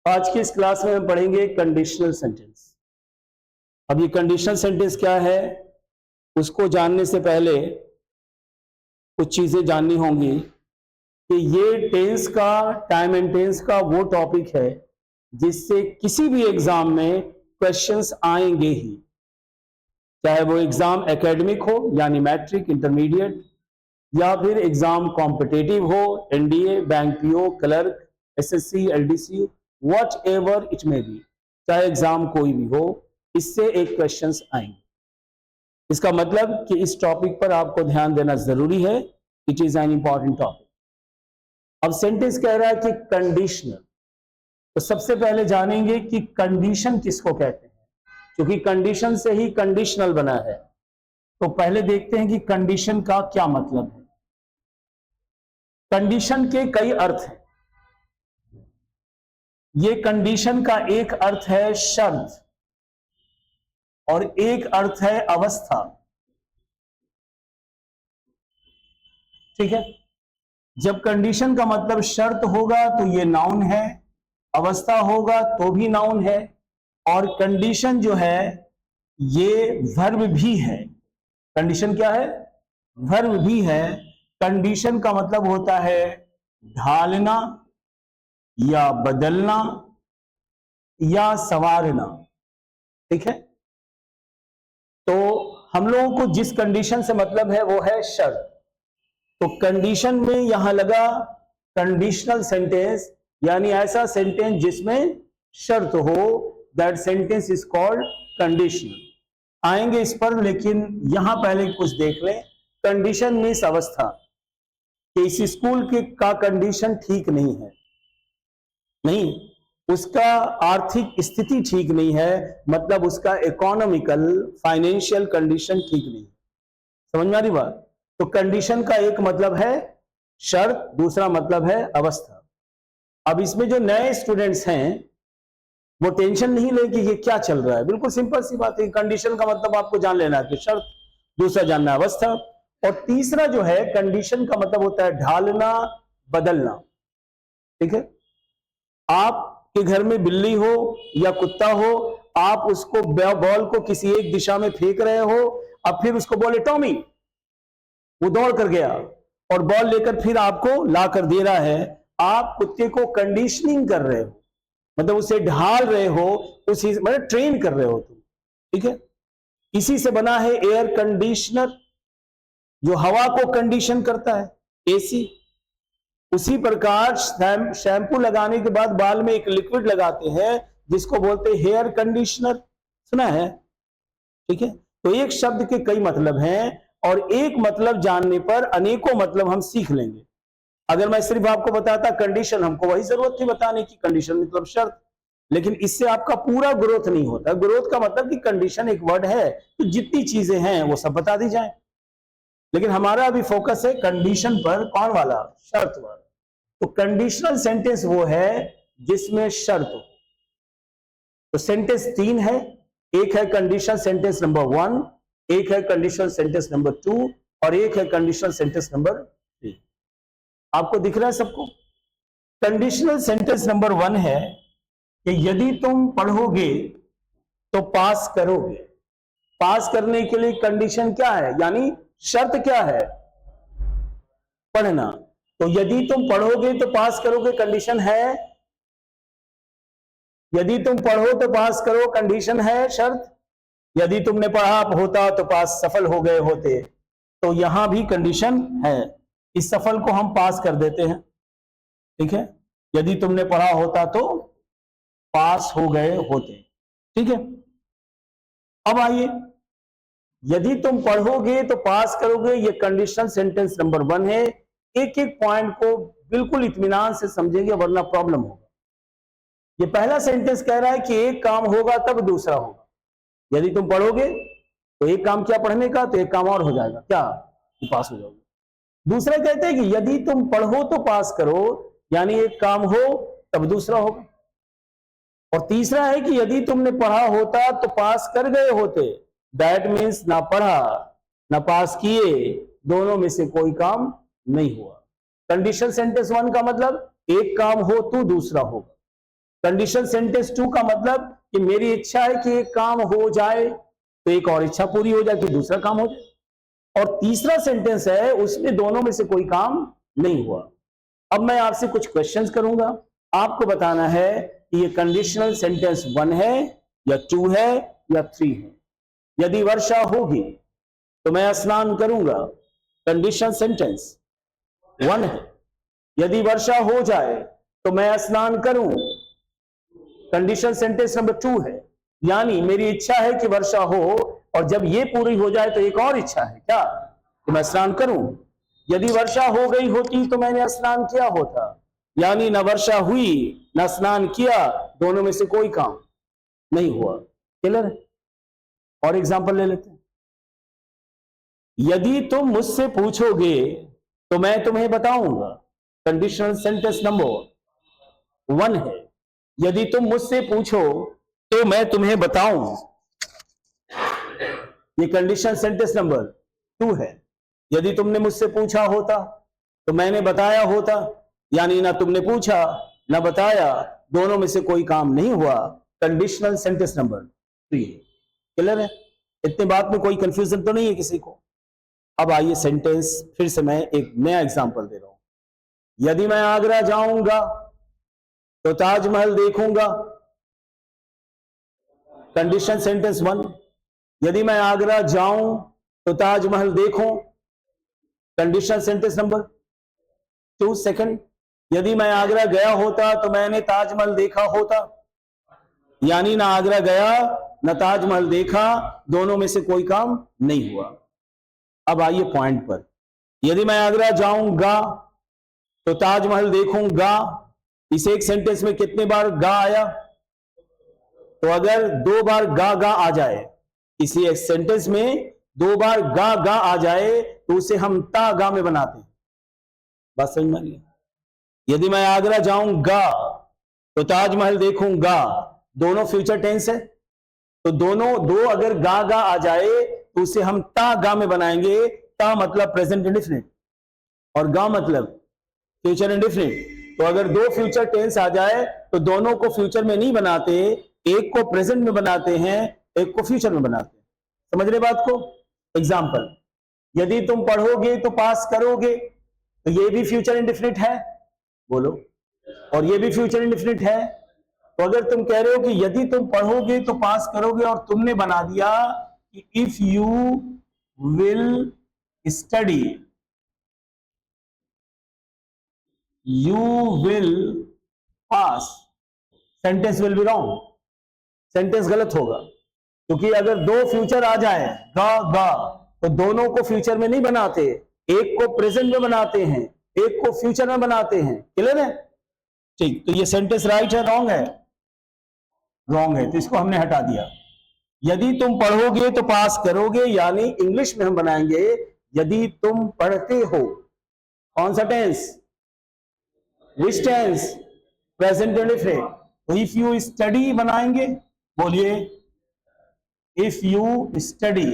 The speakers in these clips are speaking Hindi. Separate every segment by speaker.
Speaker 1: आज की इस क्लास में हम पढ़ेंगे कंडीशनल सेंटेंस। अब ये कंडीशनल सेंटेंस क्या है, उसको जानने से पहले कुछ चीजें जाननी होंगी कि ये टेंस का, टाइम एंड टेंस का वो टॉपिक है जिससे किसी भी एग्जाम में क्वेश्चंस आएंगे ही, चाहे वो एग्जाम एकेडमिक हो यानी मैट्रिक, इंटरमीडिएट, या फिर एग्जाम कॉम्पिटिटिव हो, NDA, bank PO, clerk, SSC, LDC, what ever it may be, चाहे एग्जाम कोई भी हो, इससे एक क्वेश्चंस आएंगे। इसका मतलब कि इस टॉपिक पर आपको ध्यान देना जरूरी है। It is an important topic. अब सेंटेंस कह रहा है कि कंडीशनल, तो सबसे पहले जानेंगे कि कंडीशन किसको कहते हैं, क्योंकि कंडीशन से ही कंडीशनल बना है। तो पहले देखते हैं कि कंडीशन का क्या मतलब है। कंडीशन के कई अर्थ हैं। ये कंडीशन का एक अर्थ है शर्त और एक अर्थ है अवस्था। ठीक है, जब कंडीशन का मतलब शर्त होगा तो ये नाउन है, अवस्था होगा तो भी नाउन है, और कंडीशन जो है ये वर्ब भी है। कंडीशन क्या है? वर्ब भी है। कंडीशन का मतलब होता है ढालना या बदलना या संवारना। ठीक है, तो हम लोगों को जिस कंडीशन से मतलब है वो है शर्त। तो कंडीशन में यहां लगा कंडीशनल सेंटेंस, यानी ऐसा सेंटेंस जिसमें शर्त हो, that sentence is called conditional. आएंगे इस पर, लेकिन यहां पहले कुछ देख लें। कंडीशन मीन्स अवस्था, कि इस स्कूल के का कंडीशन ठीक नहीं है, नहीं, उसका आर्थिक स्थिति ठीक नहीं है, मतलब उसका इकोनॉमिकल, फाइनेंशियल कंडीशन ठीक नहीं है। समझ में आ रही बात? तो कंडीशन का एक मतलब है शर्त, दूसरा मतलब है अवस्था। अब इसमें जो नए स्टूडेंट्स हैं वो टेंशन नहीं ले कि ये क्या चल रहा है। बिल्कुल सिंपल सी बात है, कंडीशन का मतलब आपको जान लेना है कि शर्त, दूसरा जानना है अवस्था, और तीसरा जो है कंडीशन का मतलब होता है ढालना, बदलना। ठीक है, आपके घर में बिल्ली हो या कुत्ता हो, आप उसको बॉल को किसी एक दिशा में फेंक रहे हो, अब फिर उसको बोले टॉमी, वो दौड़ कर गया और बॉल लेकर फिर आपको ला कर दे रहा है। आप कुत्ते को कंडीशनिंग कर रहे हो, मतलब उसे ढाल रहे हो, उसी मतलब ट्रेन कर रहे हो तुम। ठीक है, इसी से बना है एयर कंडीशनर, जो हवा को कंडीशन करता है, एसी। उसी प्रकार शैम्पू लगाने के बाद बाल में एक लिक्विड लगाते हैं जिसको बोलते हैं हेयर कंडीशनर। सुना है? ठीक है, तो एक शब्द के कई मतलब हैं और एक मतलब जानने पर अनेकों मतलब हम सीख लेंगे। अगर मैं सिर्फ आपको बताता कंडीशन, हमको वही जरूरत थी बताने की, कंडीशन मतलब शर्त, लेकिन इससे आपका पूरा ग्रोथ नहीं होता। ग्रोथ का मतलब कि कंडीशन एक वर्ड है तो जितनी चीजें हैं वो सब बता दी जाए, लेकिन हमारा अभी फोकस है कंडीशन पर। कौन वाला? शर्त वाला। तो कंडीशनल सेंटेंस वो है जिसमें शर्त हो। तो सेंटेंस तीन है, एक है कंडीशनल सेंटेंस नंबर 1, एक है कंडीशनल सेंटेंस नंबर 2 और एक है कंडीशनल सेंटेंस नंबर 3। आपको दिख रहा है सबको? कंडीशनल सेंटेंस नंबर 1 है कि यदि तुम पढ़ोगे तो पास करोगे। पास करने के लिए कंडीशन क्या है, यानी शर्त क्या है? पढ़ना। तो यदि तुम पढ़ोगे तो पास करोगे, कंडीशन है। यदि तुम पढ़ो तो पास करो, कंडीशन है, शर्त। यदि तुमने पढ़ा होता तो पास सफल हो गए होते, तो यहां भी कंडीशन है। इस सफल को हम पास कर देते हैं। ठीक है, यदि तुमने पढ़ा होता तो पास हो गए होते। ठीक है, अब आइए, यदि तुम पढ़ोगे तो पास करोगे, ये कंडीशनल सेंटेंस नंबर 1 है। एक एक पॉइंट को बिल्कुल इत्मीनान से समझेंगे वरना प्रॉब्लम होगा। ये पहला सेंटेंस कह रहा है कि एक काम होगा तब दूसरा होगा। यदि तुम पढ़ोगे तो एक काम क्या पढ़ने का, तो एक काम और हो जाएगा, क्या? कि पास हो जाओगे। दूसरा कहते हैं कि यदि तुम पढ़ो तो पास करो, यानी एक काम हो तब दूसरा होगा। और तीसरा है कि यदि तुमने पढ़ा होता तो पास कर गए होते। दैट मीन्स ना पढ़ा ना पास किए, दोनों में से कोई काम नहीं हुआ। कंडीशनल सेंटेंस 1 का मतलब एक काम हो तो दूसरा होगा। कंडीशनल सेंटेंस 2 का मतलब कि मेरी इच्छा है कि एक काम हो जाए तो एक और इच्छा पूरी हो जाए कि दूसरा काम हो जाए। और तीसरा सेंटेंस है उसमें दोनों में से कोई काम नहीं हुआ। अब मैं आपसे कुछ क्वेश्चंस करूंगा, आपको बताना है कि ये कंडीशनल सेंटेंस 1 है या 2 है या 3 है। यदि वर्षा होगी तो मैं स्नान करूंगा, कंडीशनल सेंटेंस 1 है। यदि वर्षा हो जाए तो मैं स्नान करूं, कंडीशनल सेंटेंस नंबर 2 है। यानी मेरी इच्छा है कि वर्षा हो और जब ये पूरी हो जाए तो एक और इच्छा है क्या, कि मैं स्नान करूं। यदि वर्षा हो गई होती तो मैंने स्नान किया होता, यानी न वर्षा हुई न स्नान किया, दोनों में से कोई काम नहीं हुआ। क्लियर है? और एग्जांपल ले लेते हैं। यदि तुम मुझसे पूछोगे तो मैं तुम्हें बताऊंगा, कंडीशनल सेंटेंस नंबर 1 है। यदि तुम मुझसे पूछो तो मैं तुम्हें बताऊं, ये कंडीशनल सेंटेंस नंबर 2 है। यदि तुमने मुझसे पूछा होता तो मैंने बताया होता, यानी ना तुमने पूछा ना बताया, दोनों में से कोई काम नहीं हुआ, कंडीशनल सेंटेंस नंबर 3। क्लियर है? इतने बात में कोई कंफ्यूजन तो नहीं है किसी को? अब आइए सेंटेंस फिर से मैं एक नया एग्जांपल दे रहा हूं। यदि मैं आगरा जाऊंगा तो ताजमहल देखूंगा, कंडीशन सेंटेंस 1। यदि मैं आगरा जाऊं तो ताजमहल देखूं, कंडीशन सेंटेंस नंबर 2 सेकंड। यदि मैं आगरा गया होता तो मैंने ताजमहल देखा होता, यानी ना आगरा गया ना ताजमहल देखा, दोनों में से कोई काम नहीं हुआ। अब आइए पॉइंट पर। यदि मैं आगरा जाऊंगा तो ताजमहल देखूंगा, इस एक सेंटेंस में कितने बार गा आया? तो अगर 2 बार गा आ जाए, इसी एक सेंटेंस में 2 बार गा आ जाए तो उसे हम ता गा में बनाते हैं। बात समझ में आ गई? यदि मैं आगरा जाऊंगा तो ताजमहल देखूंगा, दोनों फ्यूचर टेंस है, तो दोनों दो अगर गा आ जाए तो उसे हम ता गा में बनाएंगे। ता मतलब प्रेजेंट इंडेफिनिट और गा मतलब फ्यूचर इंडेफिनिट। तो अगर 2 फ्यूचर टेंस आ जाए तो दोनों को फ्यूचर में नहीं बनाते, एक को प्रेजेंट में बनाते हैं, एक को फ्यूचर में बनाते हैं। समझ रहे बात को? एग्जाम्पल, यदि तुम पढ़ोगे तो पास करोगे, तो ये भी फ्यूचर इंडेफिनिट है, बोलो, और ये भी फ्यूचर इंडेफिनिट है। तो अगर तुम कह रहे हो कि यदि तुम पढ़ोगे तो पास करोगे और तुमने बना दिया कि if you will study you will pass, sentence will be wrong, sentence गलत होगा। क्योंकि अगर 2 फ्यूचर आ जाए गा तो दोनों को फ्यूचर में नहीं बनाते, एक को प्रेजेंट में बनाते हैं, एक को फ्यूचर में बनाते हैं। क्लियर है? ठीक, तो ये सेंटेंस राइट है रॉन्ग है? रॉन्ग है, तो इसको हमने हटा दिया। यदि तुम पढ़ोगे तो पास करोगे, यानी इंग्लिश में हम बनाएंगे यदि तुम पढ़ते हो। कौन सा टेंस? विच टेंस? Present indefinite. तो इफ यू स्टडी बनाएंगे, बोलिए इफ यू स्टडी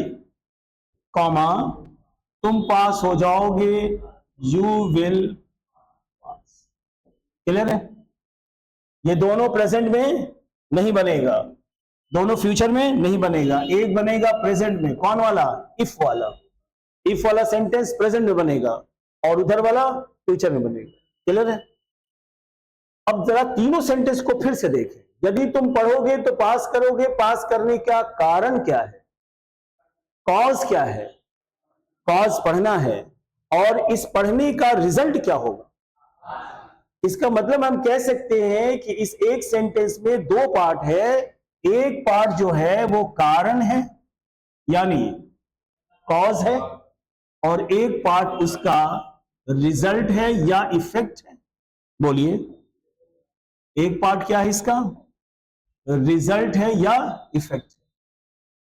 Speaker 1: कॉमा तुम पास हो जाओगे, यू विल पास। क्लियर है? ये दोनों प्रेजेंट में नहीं बनेगा, दोनों फ्यूचर में नहीं बनेगा, एक बनेगा प्रेजेंट में। कौन वाला? इफ वाला। इफ वाला सेंटेंस प्रेजेंट में बनेगा और उधर वाला फ्यूचर में बनेगा। क्लियर है? अब जरा तीनों सेंटेंस को फिर से देखें। यदि तुम पढ़ोगे तो पास करोगे, पास करने का कारण क्या है? कॉज क्या है? कॉज पढ़ना है, और इस पढ़ने का रिजल्ट क्या होगा? इसका मतलब हम कह सकते हैं कि इस एक सेंटेंस में 2 पार्ट है। एक पार्ट जो है वो कारण है, यानी कॉज है, और एक पार्ट उसका रिजल्ट है या इफेक्ट है। बोलिए, एक पार्ट क्या है इसका? रिजल्ट है या इफेक्ट है।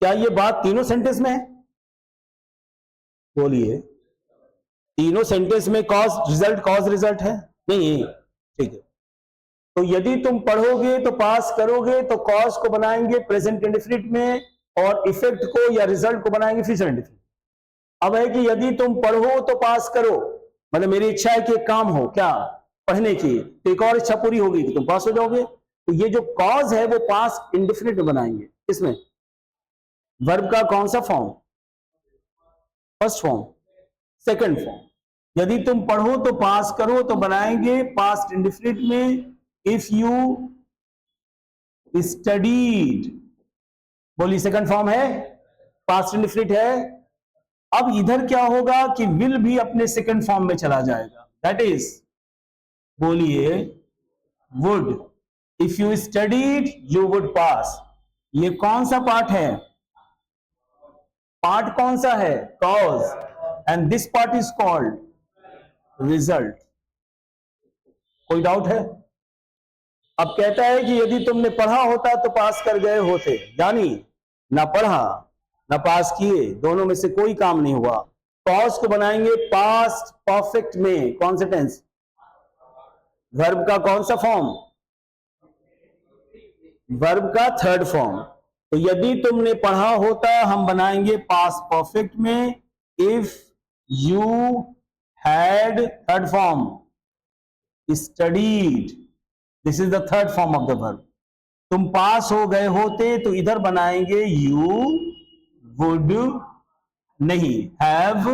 Speaker 1: क्या ये बात तीनों सेंटेंस में है? बोलिए, तीनों सेंटेंस में कॉज रिजल्ट कॉज रिजल्ट है? नहीं, ठीक है। तो यदि तुम पढ़ोगे तो पास करोगे, तो कॉज को बनाएंगे प्रेजेंट इंडेफिनिट में और इफेक्ट को या रिजल्ट को बनाएंगे फ्यूचर इंडेफिनिट। अब है कि यदि तुम पढ़ो तो पास करो, मतलब मेरी इच्छा है कि एक काम हो, क्या? पढ़ने की, तो एक और इच्छा पूरी होगी कि तुम पास हो जाओगे। तो ये जो कॉज है वो पास्ट इंडेफिनिट में बनाएंगे। इसमें वर्ब का कौन सा form? First form, second form. यदि तुम पढ़ो तो पास करो तो बनाएंगे पास्ट इंडेफिनिट में, इफ यू स्टडीड। बोली सेकंड फॉर्म है, पास्ट इंडेफिनिट है। अब इधर क्या होगा कि विल भी अपने सेकंड फॉर्म में चला जाएगा, दैट इज, बोलिए would. If you studied you would पास। ये कौन सा पार्ट है? पार्ट कौन सा है? Cause, and this part is called result. कोई डाउट है? अब कहता है कि यदि तुमने पढ़ा होता तो पास कर गए होते, यानी ना पढ़ा ना पास किए, दोनों में से कोई काम नहीं हुआ। कॉज को बनाएंगे पास्ट परफेक्ट में, कौन से टेंस? वर्ब का कौन सा फॉर्म? वर्ब का थर्ड फॉर्म। तो यदि तुमने पढ़ा होता हम बनाएंगे पास्ट परफेक्ट में, if you had, third form, studied, this is the third form of the verb. तुम पास हो गए होते तो इधर बनाएंगे यू वुड, नहीं हैव,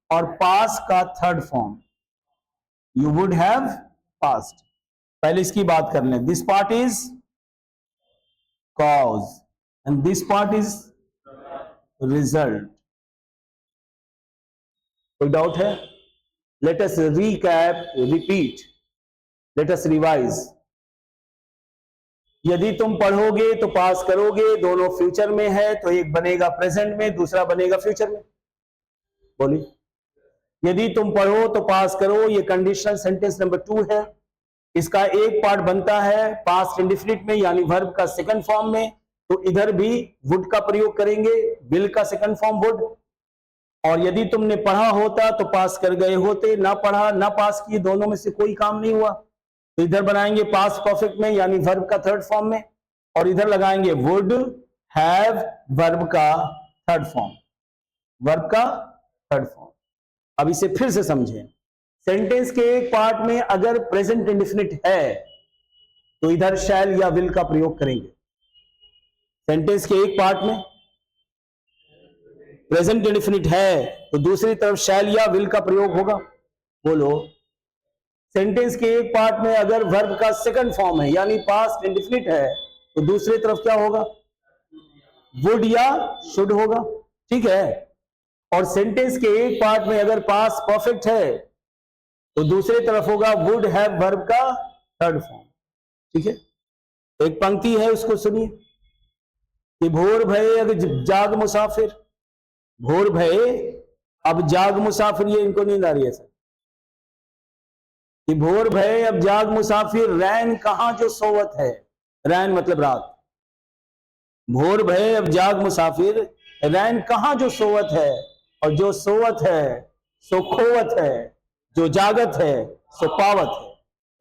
Speaker 1: और पास का third form, you would have past. पहले इसकी बात कर लें। This part is cause and this part is result. कोई डाउट है? Let us recap, repeat, let us revise. यदि तुम पढ़ोगे तो पास करोगे, दोनों फ्यूचर में है, तो एक बनेगा प्रेजेंट में, दूसरा बनेगा फ्यूचर में। बोलिए। यदि तुम पढ़ो तो पास करो, ये कंडीशनल सेंटेंस नंबर 2 है। इसका एक पार्ट बनता है पास्ट इंडेफिनिट में, यानी वर्ब का सेकंड फॉर्म में, तो इधर भी वुड का प्रयोग करेंगे, विल का सेकंड फॉर्म वुड। और यदि तुमने पढ़ा होता तो पास कर गए होते, ना पढ़ा ना पास किए, दोनों में से कोई काम नहीं हुआ, तो इधर बनाएंगे पास्ट परफेक्ट में, यानी वर्ब का थर्ड फॉर्म में, और इधर लगाएंगे वुड हैव, वर्ब का थर्ड फॉर्म, वर्ब का थर्ड फॉर्म। अब इसे फिर से समझें। सेंटेंस के एक पार्ट में अगर प्रेजेंट इंडेफिनिट है तो इधर शैल या विल का प्रयोग करेंगे। सेंटेंस के एक पार्ट में प्रेजेंट इंडेफिनिट है तो दूसरी तरफ शैल या विल का प्रयोग होगा। बोलो। सेंटेंस के एक पार्ट में अगर वर्ब का सेकंड फॉर्म है यानी पास्ट इंडेफिनिट है तो दूसरी तरफ क्या होगा? वुड या शुड होगा। ठीक है। और सेंटेंस के एक पार्ट में अगर पास्ट परफेक्ट है तो दूसरी तरफ होगा वुड हैव, वर्ब का थर्ड फॉर्म। ठीक है। एक पंक्ति है उसको सुनिए कि भोर भये अब जाग मुसाफिर, भोर भये अब जाग मुसाफिर, ये इनको नींद आ रही है सर, कि भोर भये अब जाग मुसाफिर, रैन कहां जो सोवत है, रैन मतलब रात, भोर भये अब जाग मुसाफिर, रैन कहां जो सोवत है, और जो सोवत है सो खोवत है, जो जागत है सो पावत है।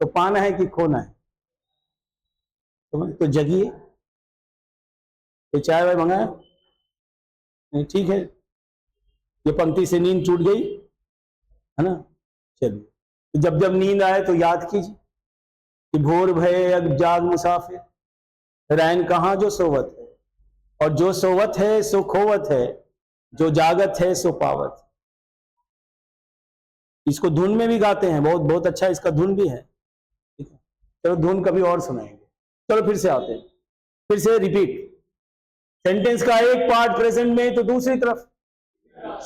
Speaker 1: तो पाना है कि खोना है? तो जगिए। तो चाय वाय मंगाया? नहीं, ठीक है। ये पंक्ति से नींद टूट गई है ना। चलिए, जब जब नींद आए तो याद कीजिए कि भोर भये अब जाग मुसाफिर, रैन कहां जो सोवत है, और जो सोवत है सो खोवत है, जो जागत है सो पावत है। इसको धुन में भी गाते हैं, बहुत बहुत अच्छा इसका धुन भी है। ठीक है। चलो धुन कभी और सुनाएंगे। चलो फिर से आते हैं, फिर से रिपीट। सेंटेंस का एक पार्ट प्रेजेंट में तो दूसरी तरफ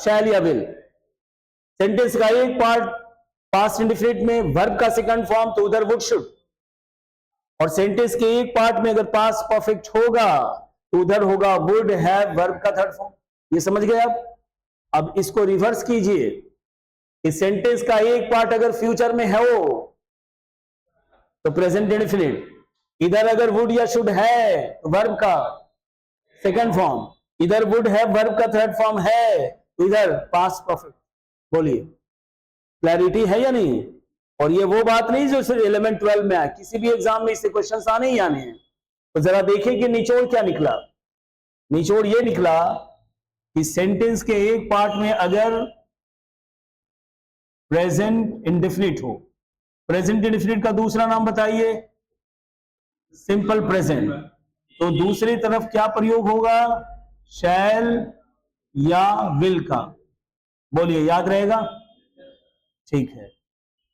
Speaker 1: शैल या विल। सेंटेंस का एक पार्ट पास्ट इंडेफिनिट में वर्ब का सेकंड फॉर्म तो उधर वुड शुड। और सेंटेंस के एक पार्ट में अगर पास्ट परफेक्ट होगा तो उधर होगा वुड हैव, वर्ब का थर्ड फॉर्म। ये समझ गए आप? अब इसको रिवर्स कीजिए। इस सेंटेंस का एक पार्ट अगर फ्यूचर में है वो तो प्रेजेंट इंडेफिनिट, इधर अगर वुड या शुड है तो वर्ब का सेकंड फॉर्म, इधर वुड है वर्ब का थर्ड फॉर्म है तो इधर पास्ट परफेक्ट। बोलिए, क्लैरिटी है या नहीं? और ये वो बात नहीं जो सिर्फ एलिमेंट 12 में है, किसी भी एग्जाम में इससे क्वेश्चंस आने ही आने हैं। तो जरा देखें कि निचोड़ क्या निकला। निचोड़ ये निकला कि सेंटेंस के एक पार्ट में अगर प्रेजेंट इंडेफिनिट हो, प्रेजेंट इंडेफिनिट का दूसरा नाम बताइए? Simple present. तो दूसरी तरफ क्या प्रयोग होगा, शैल या विल का, बोलिए, याद रहेगा? ठीक है,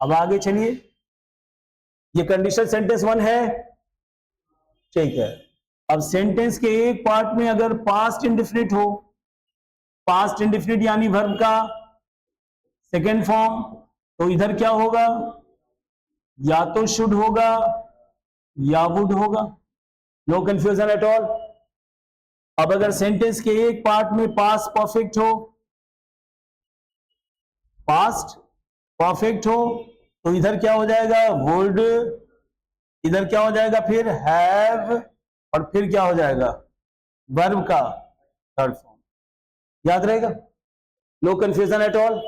Speaker 1: अब आगे चलिए। ये कंडीशनल सेंटेंस 1 है, ठीक है। अब सेंटेंस के एक पार्ट में अगर पास्ट इंडेफिनिट हो, पास्ट इंडेफिनिट यानी वर्ब का सेकेंड फॉर्म, तो इधर क्या होगा, या तो शुड होगा या वुड होगा। No confusion at all. अब अगर सेंटेंस के एक पार्ट में पास्ट परफेक्ट हो, पास्ट परफेक्ट हो, तो इधर क्या हो जाएगा, वुड, इधर क्या हो जाएगा फिर हैव, और फिर क्या हो जाएगा, वर्ब का थर्ड फॉर्म। याद रहेगा? नो कंफ्यूजन एट ऑल,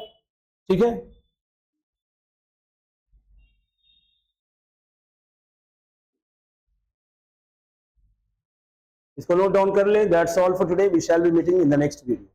Speaker 1: ठीक है। इसको नोट डाउन कर ले। That's all for today, we shall be meeting in the next video.